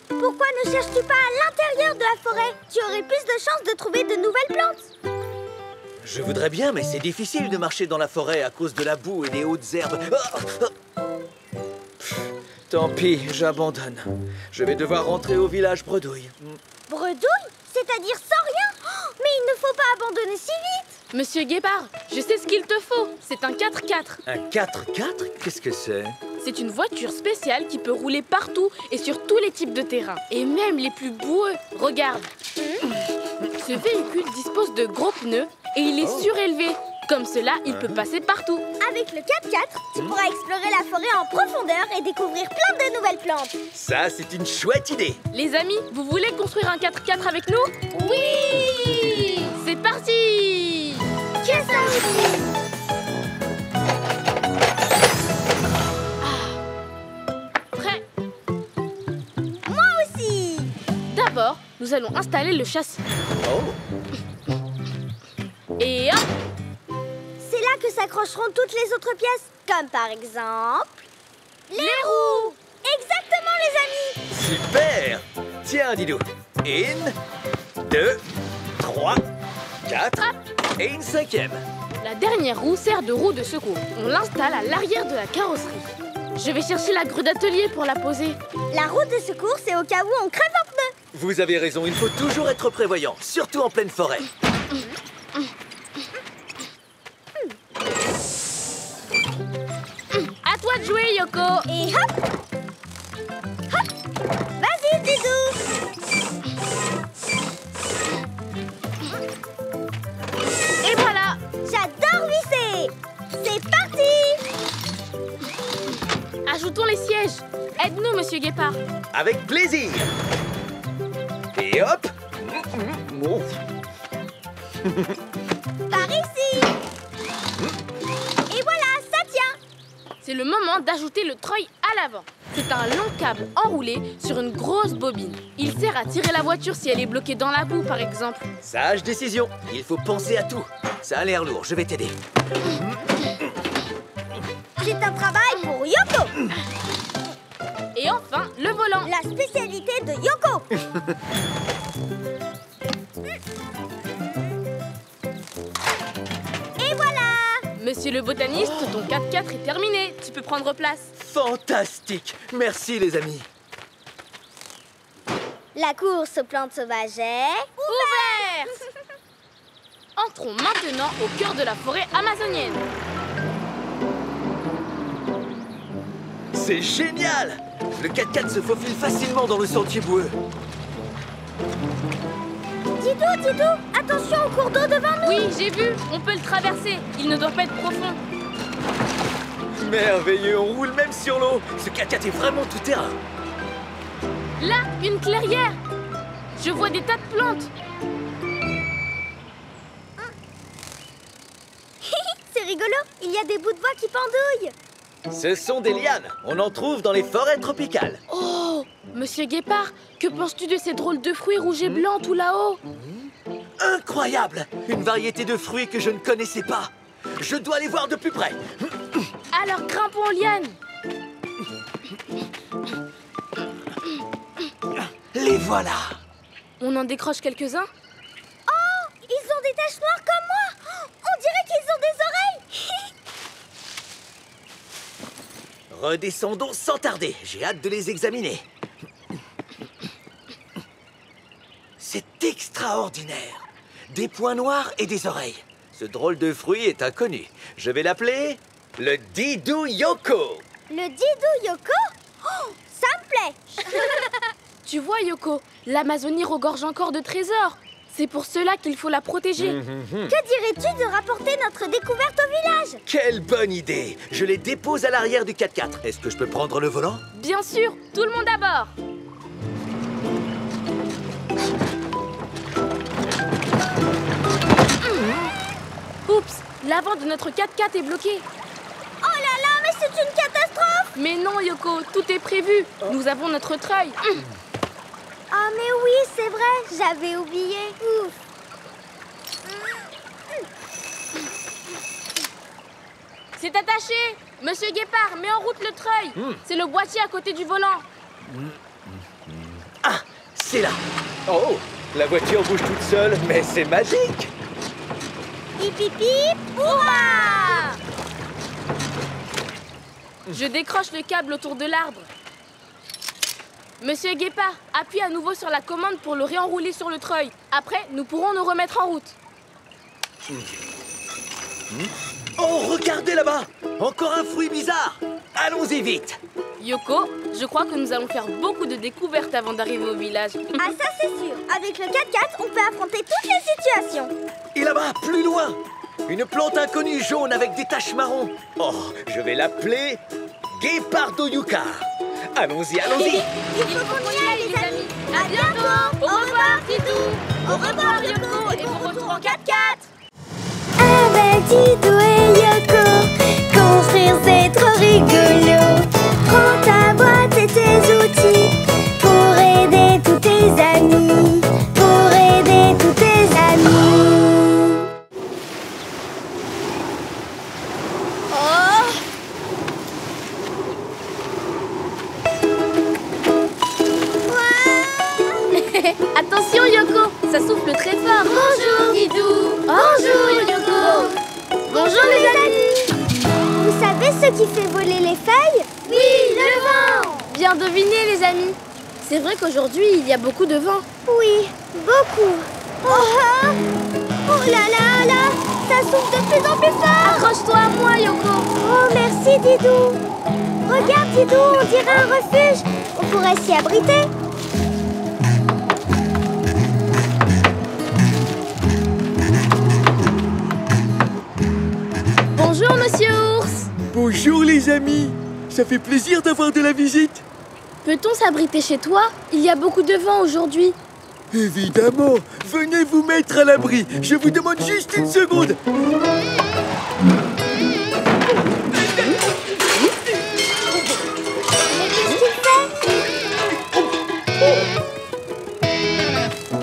Pourquoi ne cherches-tu pas à l'intérieur de la forêt? Tu aurais plus de chances de trouver de nouvelles plantes. Je voudrais bien, mais c'est difficile de marcher dans la forêt à cause de la boue et des hautes herbes. Tant pis, j'abandonne. Je vais devoir rentrer au village Bredouille. Bredouille? C'est-à-dire sans rien? Oh, mais il ne faut pas abandonner si vite. Monsieur Guépard, je sais ce qu'il te faut. C'est un 4x4. Un 4x4? Qu'est-ce que c'est? C'est une voiture spéciale qui peut rouler partout et sur tous les types de terrains. Et même les plus boueux. Regarde. Ce véhicule dispose de gros pneus et il est surélevé. Comme cela, il peut passer partout. Avec le 4x4, tu pourras explorer la forêt en profondeur et découvrir plein de nouvelles plantes. Ça, c'est une chouette idée. Les amis, vous voulez construire un 4x4 avec nous? Oui! C'est parti! Que ça nous allons installer le châssis. Oh. Et hop! C'est là que s'accrocheront toutes les autres pièces, comme par exemple... les roues! Exactement, les amis! Super! Tiens, Didou. 1, 2, 3, 4 et une 5e. La dernière roue sert de roue de secours. On l'installe à l'arrière de la carrosserie. Je vais chercher la grue d'atelier pour la poser. La roue de secours, c'est au cas où on crève un pneu. Vous avez raison, il faut toujours être prévoyant, surtout en pleine forêt. À toi de jouer, Yoko. Et hop! Hop! Vas-y, Didou! Et voilà. J'adore visser! C'est parti! Ajoutons les sièges. Aide-nous, Monsieur Guépard. Avec plaisir. Et hop. Oh. Par ici! Et voilà, ça tient! C'est le moment d'ajouter le treuil à l'avant. C'est un long câble enroulé sur une grosse bobine. Il sert à tirer la voiture si elle est bloquée dans la boue, par exemple. Sage décision. Il faut penser à tout. Ça a l'air lourd, je vais t'aider. C'est un travail pour Yoko! Et enfin, le volant. La spécialité de Yoko! Et voilà! Monsieur le botaniste, ton 4x4 est terminé. Tu peux prendre place. Fantastique. Merci, les amis. La course aux plantes sauvages est... Ouverte! Entrons maintenant au cœur de la forêt amazonienne. C'est génial! Le 4x4 se faufile facilement dans le sentier boueux. Didou, attention au cours d'eau devant nous! Oui, j'ai vu. On peut le traverser. Il ne doit pas être profond. Merveilleux, on roule même sur l'eau. Ce 4x4 est vraiment tout terrain. Là, une clairière. Je vois des tas de plantes. C'est rigolo, il y a des bouts de bois qui pendouillent. Ce sont des lianes. On en trouve dans les forêts tropicales. Oh, Monsieur Guépard, que penses-tu de ces drôles de fruits rouges et blancs tout là-haut? Incroyable! Une variété de fruits que je ne connaissais pas. Je dois les voir de plus près. Alors grimpons aux lianes. Les voilà. On en décroche quelques-uns? Oh, ils ont des taches noires comme moi. On dirait qu'ils ont des oreilles. Redescendons sans tarder. J'ai hâte de les examiner. C'est extraordinaire. Des points noirs et des oreilles. Ce drôle de fruit est inconnu. Je vais l'appeler le Didou Yoko. Le Didou Yoko? Oh, ça me plaît. Tu vois, Yoko, l'Amazonie regorge encore de trésors. C'est pour cela qu'il faut la protéger. Que dirais-tu de rapporter notre découverte au village? Quelle bonne idée! Je les dépose à l'arrière du 4x4. Est-ce que je peux prendre le volant? Bien sûr, tout le monde à bord. Oups, l'avant de notre 4x4 est bloqué. Oh là là, mais c'est une catastrophe! Mais non, Yoko, tout est prévu. Nous avons notre treuil. Ah mais oui, c'est vrai, j'avais oublié. Ouf. C'est attaché. Monsieur Guépard, mets en route le treuil. C'est le boîtier à côté du volant. Ah, c'est là. Oh, la voiture bouge toute seule, mais c'est magique. Hip hip hip, hurrah! Je décroche le câble autour de l'arbre. Monsieur Guépard, appuie à nouveau sur la commande pour le réenrouler sur le treuil. Après, nous pourrons nous remettre en route. Oh, regardez là-bas. Encore un fruit bizarre. Allons-y vite. Yoko, je crois que nous allons faire beaucoup de découvertes avant d'arriver au village. Ah ça c'est sûr, avec le 4x4, on peut affronter toutes les situations. Et là-bas, plus loin, une plante inconnue jaune avec des taches marron. Oh, je vais l'appeler Guépardo-Yucca. Allons-y, allons-y. Il faut qu'on y aille, les amis. À bientôt. Au revoir, Didou. Au revoir, Yoko. Et bon retour en 4x4. Avec Didou et Yoko, construire c'est trop rigolo. Prends ta boîte et tes outils pour aider tous tes amis. Attention Yoko, ça souffle très fort. Bonjour Didou. Bonjour Yoko. Bonjour les amis. Vous savez ce qui fait voler les feuilles? Oui, le vent. Bien deviné les amis. C'est vrai qu'aujourd'hui il y a beaucoup de vent. Oui, beaucoup. Oh là là là, ça souffle de plus en plus fort. Accroche-toi à moi Yoko. Oh merci Didou. Regarde Didou, on dirait un refuge. On pourrait s'y abriter. Bonjour Monsieur Ours. Bonjour les amis. Ça fait plaisir d'avoir de la visite. Peut-on s'abriter chez toi? Il y a beaucoup de vent aujourd'hui. Évidemment. Venez vous mettre à l'abri. Je vous demande juste une seconde.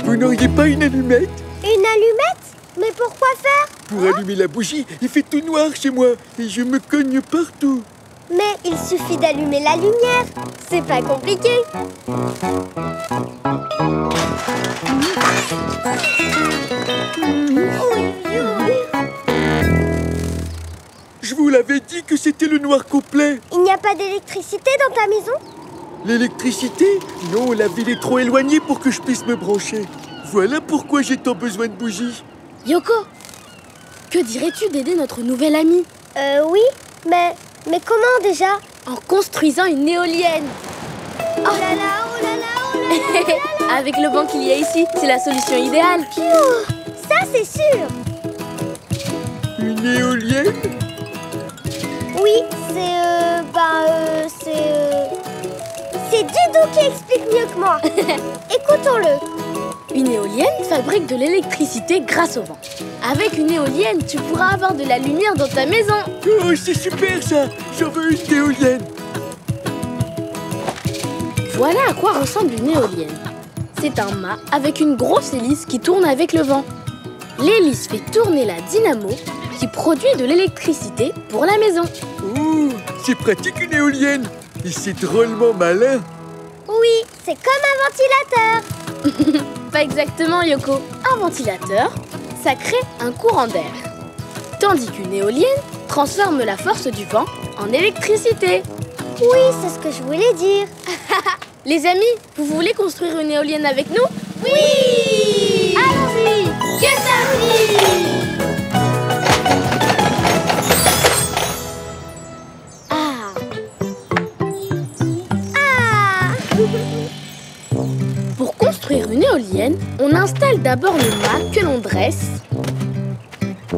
Vous n'auriez pas une allumette? Une allumette? Mais pourquoi faire? Pour allumer la bougie, il fait tout noir chez moi et je me cogne partout. Mais il suffit d'allumer la lumière. C'est pas compliqué. Je vous l'avais dit que c'était le noir complet. Il n'y a pas d'électricité dans ta maison? L'électricité? Non, la ville est trop éloignée pour que je puisse me brancher. Voilà pourquoi j'ai tant besoin de bougies. Yoko, que dirais-tu d'aider notre nouvelle amie? Oui, mais comment déjà? En construisant une éolienne. Oh là là, oh là là, oh là là, oh là là. Avec le vent qu'il y a ici, c'est la solution idéale. Oh, ça c'est sûr. Une éolienne? Oui, c'est Didou qui explique mieux que moi. Écoutons-le. Une éolienne fabrique de l'électricité grâce au vent. Avec une éolienne, tu pourras avoir de la lumière dans ta maison. Oh, c'est super ça! J'en veux une éolienne. Voilà à quoi ressemble une éolienne. C'est un mât avec une grosse hélice qui tourne avec le vent. L'hélice fait tourner la dynamo qui produit de l'électricité pour la maison. Oh, c'est pratique une éolienne. Et c'est drôlement malin. Oui, c'est comme un ventilateur. Pas exactement, Yoko. Un ventilateur, ça crée un courant d'air. Tandis qu'une éolienne transforme la force du vent en électricité. Oui, c'est ce que je voulais dire. Les amis, vous voulez construire une éolienne avec nous? Oui! Allons-y! C'est parti! Pour construire une éolienne, on installe d'abord le mât que l'on dresse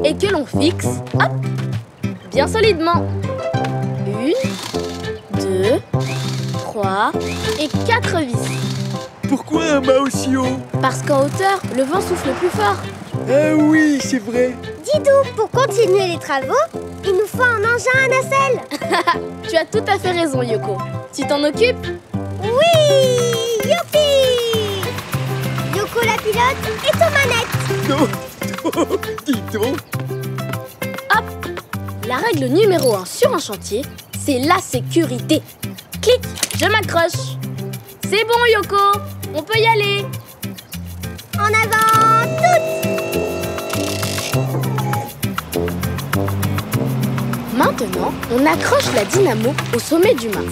et que l'on fixe, hop, bien solidement. 1, 2, 3 et 4 vis. Pourquoi un mât aussi haut? Parce qu'en hauteur, le vent souffle plus fort. Ah oui, c'est vrai. Didou, pour continuer les travaux, il nous faut un engin à nacelle. Tu as tout à fait raison, Yoko. Tu t'en occupes? Oui! Youpi! Yoko la pilote et aux manettes. Non, dis donc. Hop! La règle numéro 1 sur un chantier, c'est la sécurité. Clic, je m'accroche. C'est bon, Yoko, on peut y aller. En avant, toutes! Maintenant, on accroche la dynamo au sommet du mât.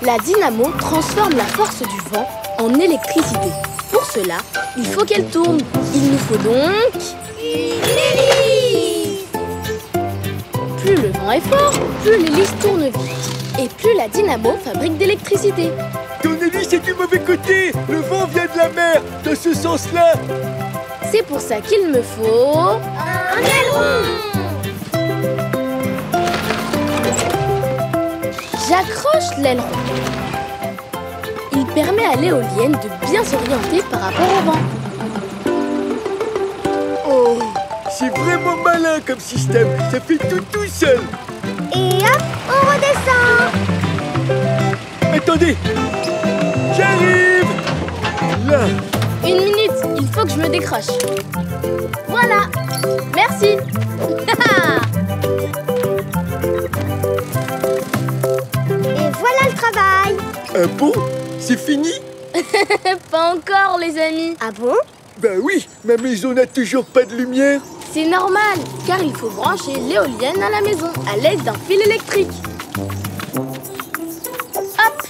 La dynamo transforme la force du vent en électricité. Pour cela, il faut qu'elle tourne. Il nous faut donc Une hélice! plus le vent est fort, plus l'hélice tourne vite. Et plus la dynamo fabrique d'électricité. Ton hélice est du mauvais côté. Le vent vient de la mer, dans ce sens-là. C'est pour ça qu'il me faut Un aileron! J'accroche l'aileron. Il permet à l'éolienne de bien s'orienter par rapport au vent. Oh, c'est vraiment malin comme système. Ça fait tout seul. Et hop, on redescend! Attendez, j'arrive. Là. 1 minute, il faut que je me décroche. Voilà, merci. Et voilà le travail. Ah bon? C'est fini? Pas encore, les amis. Ah bon? Bah oui, ma maison n'a toujours pas de lumière. C'est normal, car il faut brancher l'éolienne à la maison à l'aide d'un fil électrique. Hop!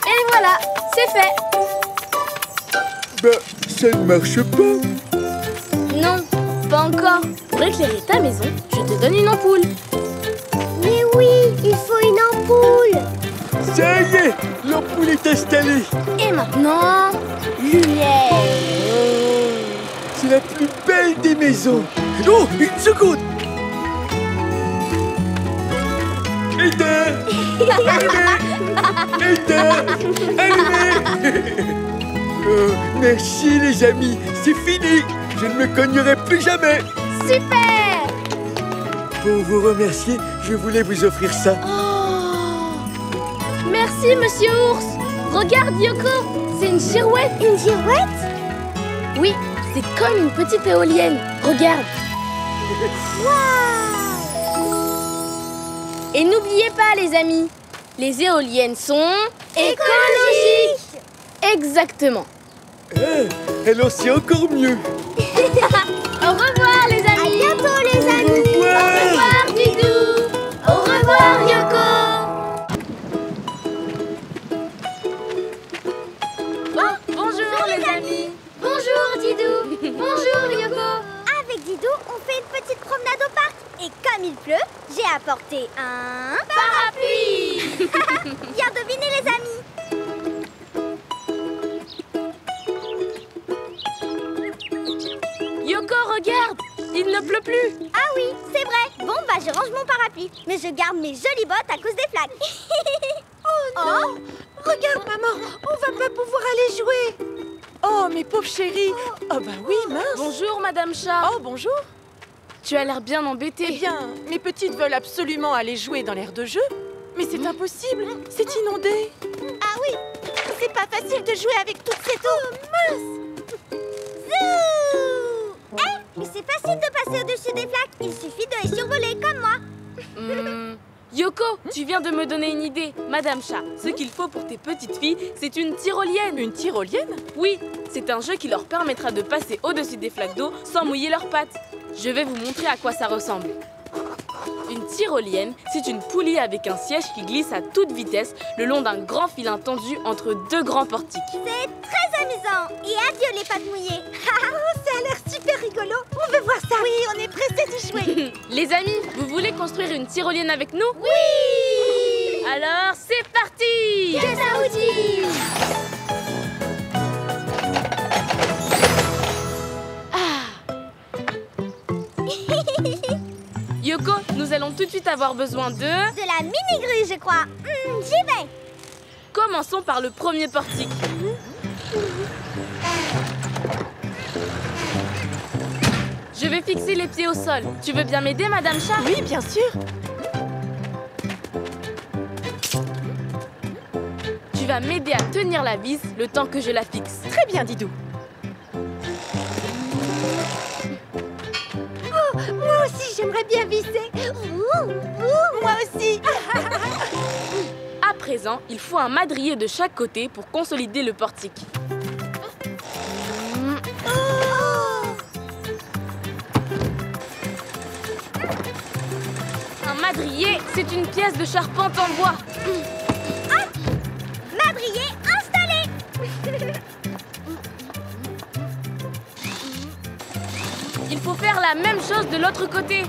Et voilà, c'est fait. Bah, ça ne marche pas. Non, pas encore. Pour éclairer ta maison, je te donne une ampoule. Mais oui, il faut une ampoule. Ça y est, l'ampoule est installée. Et maintenant, lumière. C'est la plus belle des maisons. Oh, une seconde. Éteins. Allumez. Éteins. Allumez. Oh, merci les amis, c'est fini. Je ne me cognerai plus jamais. Super! Pour vous remercier, je voulais vous offrir ça. Merci, Monsieur Ours. Regarde, Yoko, c'est une girouette. Une girouette? Oui, c'est comme une petite éolienne. Regarde. Waouh! Et n'oubliez pas, les amis, les éoliennes sont... écologiques! Exactement. Ah, alors c'est encore mieux. Au revoir, les À amis. bientôt, les Au amis. revoir. Au revoir, Didou. Au revoir, Yoko. Oh, bonjour, les amis. Bonjour, Didou. Bonjour, Yoko. Avec Didou, on fait une petite promenade au parc. Et comme il pleut, j'ai apporté un... Parapluie. Bien deviné, les amis. Yoko, regarde. Il ne pleut plus. Ah oui, c'est vrai. Bon, bah je range mon parapluie. Mais je garde mes jolies bottes à cause des flaques. Oh non! Regarde, maman, on va pas pouvoir aller jouer. Oh, mes pauvres chéris. Oh bah oui, mince. Bonjour, Madame Chat. Oh, bonjour. Tu as l'air bien embêtée. Eh bien, mes petites veulent absolument aller jouer dans l'aire de jeu. Mais c'est impossible, c'est inondé. Ah oui, c'est pas facile de jouer avec toute cette eau. Mince. Zou! Mais c'est facile de passer au-dessus des flaques. Il suffit de les survoler comme moi. Yoko, tu viens de me donner une idée. Madame Chat, ce qu'il faut pour tes petites filles, c'est une tyrolienne. Une tyrolienne? Oui, c'est un jeu qui leur permettra de passer au-dessus des flaques d'eau sans mouiller leurs pattes. Je vais vous montrer à quoi ça ressemble. Une tyrolienne, c'est une poulie avec un siège qui glisse à toute vitesse le long d'un grand filin tendu entre deux grands portiques. C'est très amusant. Et adieu les pattes mouillées. Ça a l'air super rigolo. On veut voir ça. Oui, on est pressés d'y jouer. Les amis, vous voulez construire une tyrolienne avec nous? Oui. Alors, c'est parti! Pièce à outils. Yoko, nous allons tout de suite avoir besoin de... De la mini-grue, je crois. J'y vais. Commençons par le premier portique. Je vais fixer les pieds au sol. Tu veux bien m'aider, Madame Chat? Oui, bien sûr. Tu vas m'aider à tenir la vis le temps que je la fixe. Très bien, Didou. Moi aussi, j'aimerais bien visser. Moi aussi. À présent, il faut un madrier de chaque côté pour consolider le portique. Un madrier, c'est une pièce de charpente en bois. Madrier installé. Il faut faire la même chose de l'autre côté.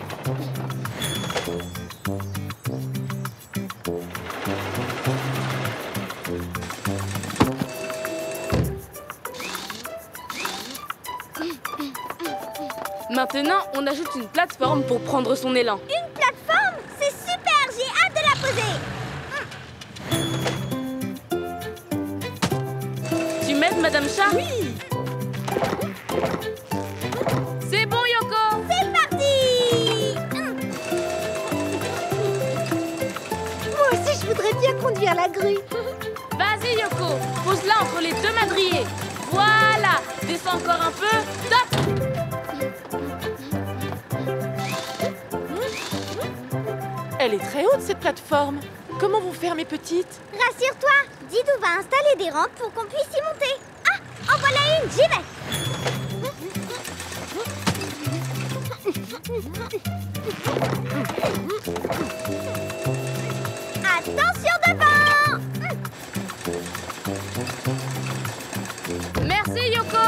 Maintenant, on ajoute une plateforme pour prendre son élan. Une plateforme? C'est super, j'ai hâte de la poser. Tu m'aides, Madame Chat? Oui. C'est bon, Yoko. C'est parti. Moi aussi, je voudrais bien conduire la grue. Vas-y, Yoko. Pose-la entre les deux madriers. Voilà. Descends encore un peu. Top. Elle est très haute, cette plateforme. Comment vont faire mes petites? Rassure-toi, Didou va installer des rampes pour qu'on puisse y monter. Ah, en voilà une, j'y vais. Attention devant! Merci, Yoko.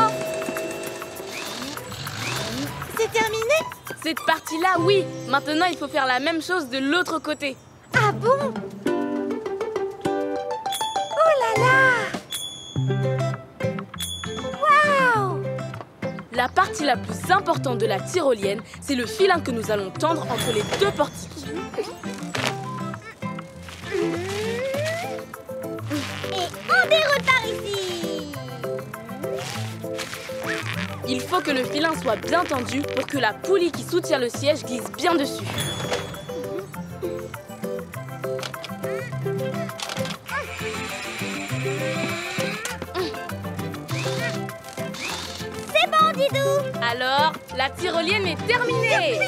C'est terminé? Cette partie-là, oui. Maintenant, il faut faire la même chose de l'autre côté. Ah bon? Oh là là! Waouh! La partie la plus importante de la tyrolienne, c'est le filin que nous allons tendre entre les deux portiques. Et on déroule par ici. Il faut que le filin soit bien tendu pour que la poulie qui soutient le siège glisse bien dessus. C'est bon, Didou. Alors, la tyrolienne est terminée.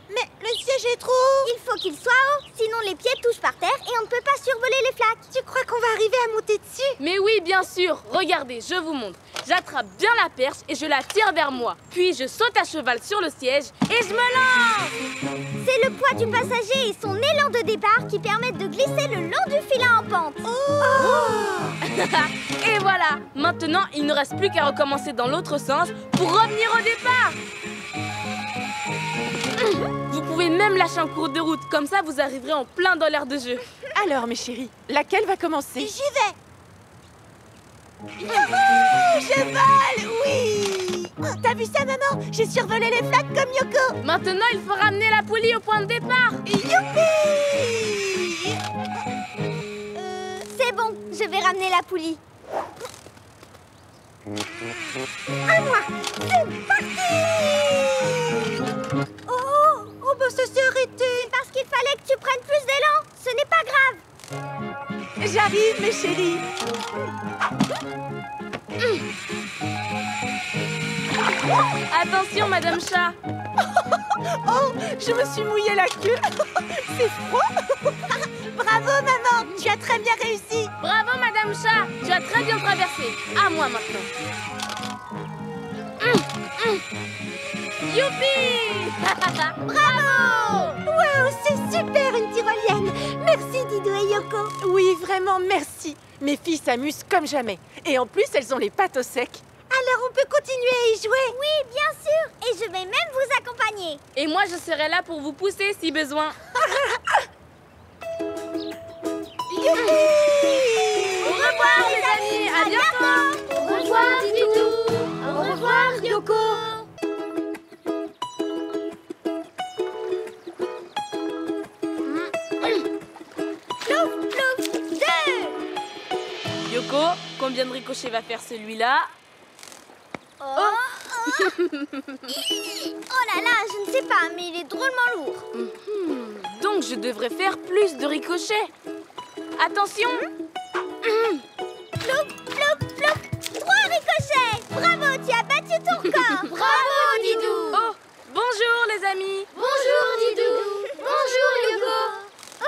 Mais le siège est trop haut. Il faut qu'il soit haut, sinon les pieds touchent par terre et on ne peut pas survoler les flaques. Tu crois qu'on va arriver à monter dessus? Mais oui, bien sûr. Regardez, je vous montre. J'attrape bien la perche et je la tire vers moi. Puis je saute à cheval sur le siège et je me lance. C'est le poids du passager et son élan de départ qui permettent de glisser le long du filin en pente. Et voilà. Maintenant, il ne reste plus qu'à recommencer dans l'autre sens pour revenir au départ. Vous pouvez même lâcher un cours de route. Comme ça, vous arriverez en plein dans l'air de jeu. Alors, mes chéris, laquelle va commencer? J'y vais. Youhou! Je vole, oui! T'as vu ça, maman? J'ai survolé les flaques comme Yoko. Maintenant, il faut ramener la poulie au point de départ. Youpi! C'est bon, je vais ramener la poulie. À moi. C'est parti. Oh, bah ça s'est arrêté. C'est parce qu'il fallait que tu prennes plus d'élan. Ce n'est pas grave. J'arrive, mes chéris. Attention, Madame Chat. Oh, je me suis mouillé la queue. C'est froid. Bravo, maman. Tu as très bien réussi. Bravo, Madame Chat. Tu as très bien traversé. À moi maintenant. Youpi! Bravo. Waouh, c'est super une tyrolienne. Merci, Didou et Yoko. Oui, vraiment, merci. Mes filles s'amusent comme jamais. Et en plus, elles ont les pattes au sec. Alors, on peut continuer à y jouer. Oui, bien sûr. Et je vais même vous accompagner. Et moi, je serai là pour vous pousser si besoin. Au revoir, les amis. À bientôt. Au revoir, Didou. Au revoir, Yoko. Plouf, plouf, 2. Yoko, combien de ricochets va faire celui-là? Oh là là, je ne sais pas, mais il est drôlement lourd. Donc, je devrais faire plus de ricochets. Attention. Ploup, ploup, ploup. 3 ricochets. Bravo, tu as battu ton record. Bravo, Didou. Oh, bonjour, les amis. Bonjour, Didou. Bonjour, Yoko.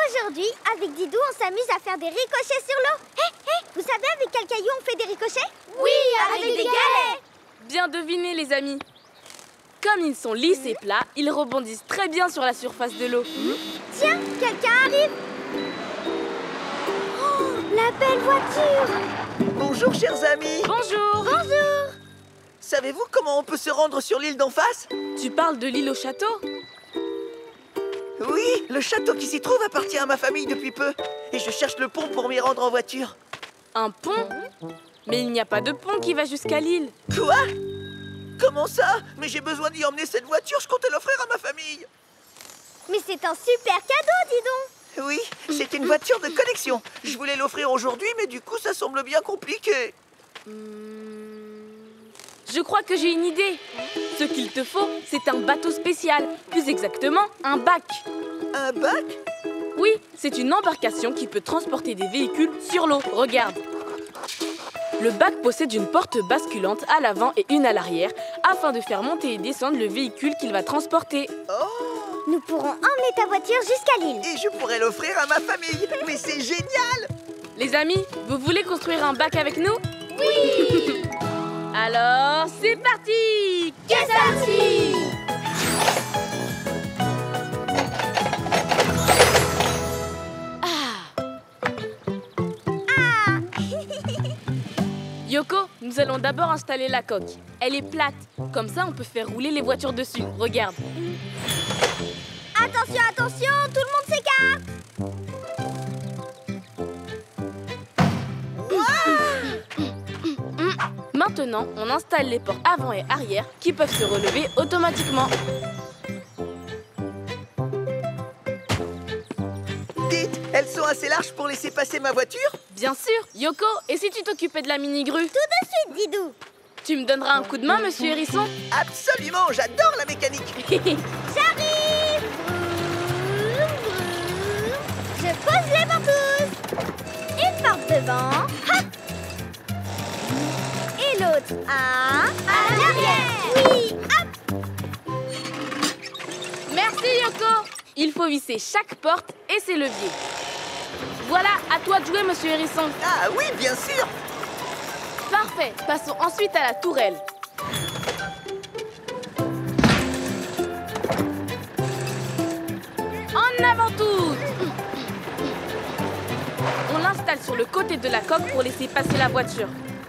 Aujourd'hui, avec Didou, on s'amuse à faire des ricochets sur l'eau. Hé, vous savez avec quel caillou on fait des ricochets? Oui, avec des galets. Bien deviné, les amis. Comme ils sont lisses et plats, ils rebondissent très bien sur la surface de l'eau. Tiens, quelqu'un arrive. Oh, la belle voiture. Bonjour, chers amis. Bonjour. Bonjour. Savez-vous comment on peut se rendre sur l'île d'en face? Tu parles de l'île au château? Oui, le château qui s'y trouve appartient à ma famille depuis peu. Et je cherche le pont pour m'y rendre en voiture. Un pont? Mais il n'y a pas de pont qui va jusqu'à l'île. Quoi? Comment ça? Mais j'ai besoin d'y emmener cette voiture, je comptais l'offrir à ma famille. Mais c'est un super cadeau, dis donc. Oui, c'est une voiture de collection. Je voulais l'offrir aujourd'hui, mais du coup, ça semble bien compliqué. Je crois que j'ai une idée. Ce qu'il te faut, c'est un bateau spécial. Plus exactement, un bac. Un bac? Oui, c'est une embarcation qui peut transporter des véhicules sur l'eau. Regarde. Le bac possède une porte basculante à l'avant et une à l'arrière, afin de faire monter et descendre le véhicule qu'il va transporter. Oh! Nous pourrons emmener ta voiture jusqu'à l'île. Et je pourrais l'offrir à ma famille. Mais c'est génial! Les amis, vous voulez construire un bac avec nous? Oui! Alors, c'est parti! C'est parti! Yoko, nous allons d'abord installer la coque. Elle est plate. Comme ça, on peut faire rouler les voitures dessus. Regarde. Attention, attention, tout le monde s'écarte! Maintenant, on installe les portes avant et arrière qui peuvent se relever automatiquement. Dites, elles sont assez larges pour laisser passer ma voiture? Bien sûr. Yoko, et si tu t'occupais de la mini-grue? Tout de suite, Didou! Tu me donneras un coup de main, monsieur Hérisson? Absolument, j'adore la mécanique! J'arrive! Je pose les ventouses! Une porte devant, hop! Et l'autre à l'arrière! Oui, hop! Merci, Yoko. Il faut visser chaque porte et ses leviers. Voilà, à toi de jouer, monsieur Hérisson. Ah oui, bien sûr! Parfait. Passons ensuite à la tourelle. En avant tous! On l'installe sur le côté de la coque pour laisser passer la voiture.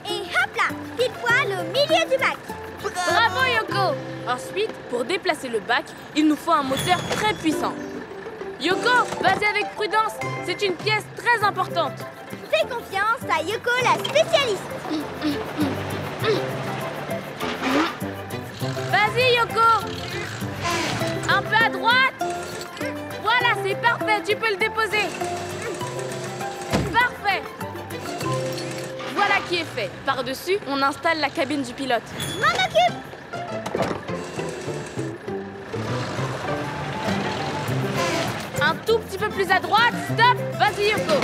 Et hop là! Pile poil au milieu du bac! Bravo, Yoko! Ensuite, pour déplacer le bac, il nous faut un moteur très puissant. Yoko, vas-y avec prudence. C'est une pièce très importante. Fais confiance à Yoko, la spécialiste! Vas-y, Yoko! Un peu à droite! Voilà, c'est parfait, tu peux le déposer. Parfait! Voilà qui est fait. Par-dessus, on installe la cabine du pilote. Je m'en occupe! Un tout petit peu plus à droite. Stop! Vas-y, Yoko.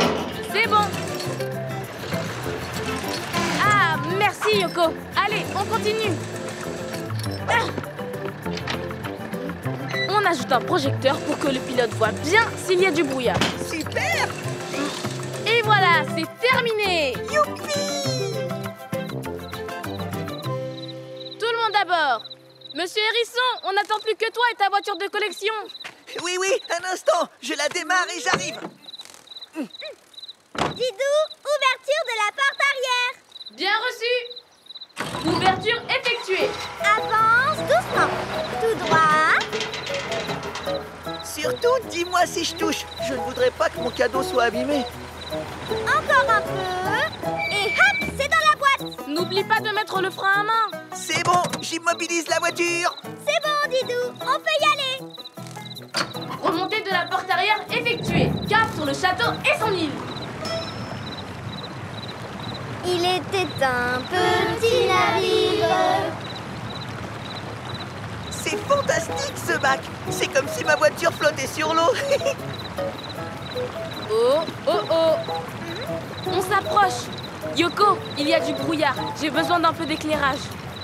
C'est bon. Ah, merci, Yoko. Allez, on continue. On ajoute un projecteur pour que le pilote voit bien s'il y a du brouillard. Super! Et voilà, c'est terminé. Youpi! Tout le monde à bord. Monsieur Hérisson, on n'attend plus que toi et ta voiture de collection. Oui, oui, un instant, je la démarre et j'arrive. Didou, ouverture de la porte arrière! Bien reçu. Ouverture effectuée. Avance doucement. Tout droit. Surtout, dis-moi si je touche. Je ne voudrais pas que mon cadeau soit abîmé. Encore un peu. Et hop, c'est dans la boîte. N'oublie pas de mettre le frein à main. C'est bon, j'immobilise la voiture. C'est bon, Didou, on peut y aller. Remontée de la porte arrière effectuée. Cap sur le château et son île. Il était un petit navire. C'est fantastique ce bac. C'est comme si ma voiture flottait sur l'eau. Oh, oh, oh. On s'approche. Yoko, il y a du brouillard. J'ai besoin d'un peu d'éclairage.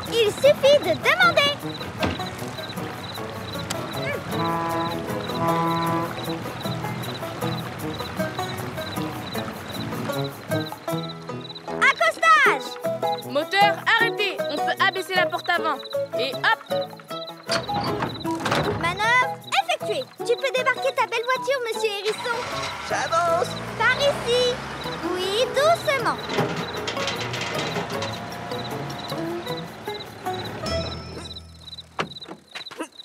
Il suffit de demander. Accostage! Moteur, arrêtez. On peut abaisser la porte avant. Et hop. Manœuvre effectuée. Tu peux débarquer ta belle voiture, monsieur Hérisson. J'avance. Par ici. Oui, doucement.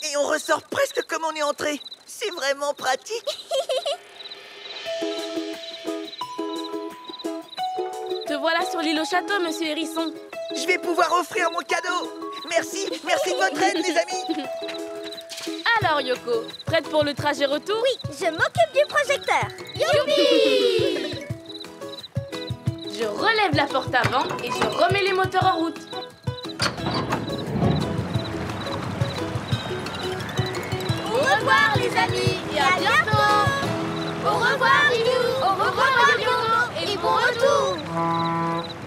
Et on ressort presque comme on est entré. C'est vraiment pratique. Te voilà sur l'île au château, monsieur Hérisson. Je vais pouvoir offrir mon cadeau. Merci, merci de votre aide, les amis. Alors, Yoko, prête pour le trajet retour? Oui, je m'occupe du projecteur. Youpi! Je relève la porte avant et je remets les moteurs en route. Au revoir, les amis, et à bientôt!